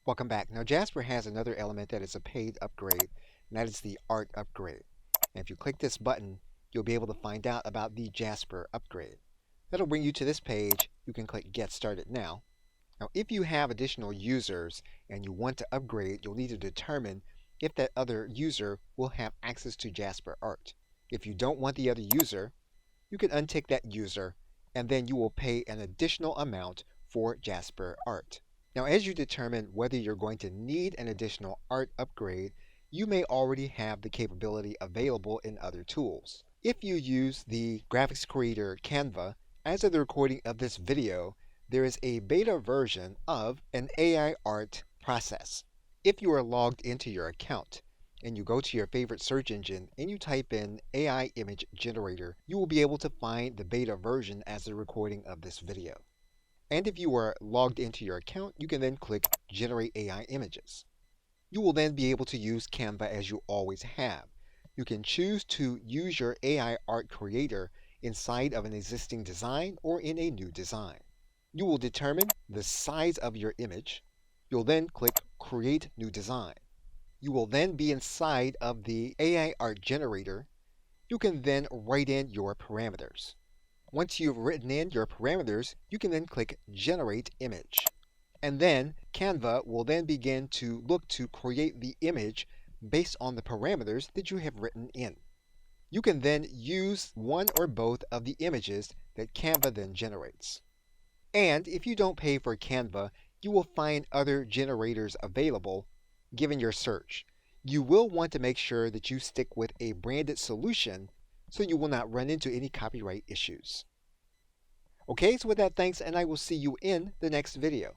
Welcome back. Now Jasper has another element that is a paid upgrade, and that is the art upgrade. And if you click this button, you'll be able to find out about the Jasper upgrade. That'll bring you to this page. You can click Get Started Now. Now if you have additional users and you want to upgrade, you'll need to determine if that other user will have access to Jasper Art. If you don't want the other user, you can untick that user, and then you will pay an additional amount for Jasper Art. Now, as you determine whether you're going to need an additional art upgrade, you may already have the capability available in other tools. If you use the graphics creator Canva, as of the recording of this video, there is a beta version of an AI art process. If you are logged into your account, and you go to your favorite search engine and you type in AI image generator, you will be able to find the beta version as the recording of this video. And if you are logged into your account, you can then click Generate AI Images. You will then be able to use Canva as you always have. You can choose to use your AI art creator inside of an existing design or in a new design. You will determine the size of your image. You'll then click Create New Design. You will then be inside of the AI art generator. You can then write in your parameters. Once you've written in your parameters, you can then click Generate Image. And then Canva will then begin to look to create the image based on the parameters that you have written in. You can then use one or both of the images that Canva then generates. And if you don't pay for Canva, you will find other generators available given your search. You will want to make sure that you stick with a branded solution so you will not run into any copyright issues. Okay, so with that, thanks, and I will see you in the next video.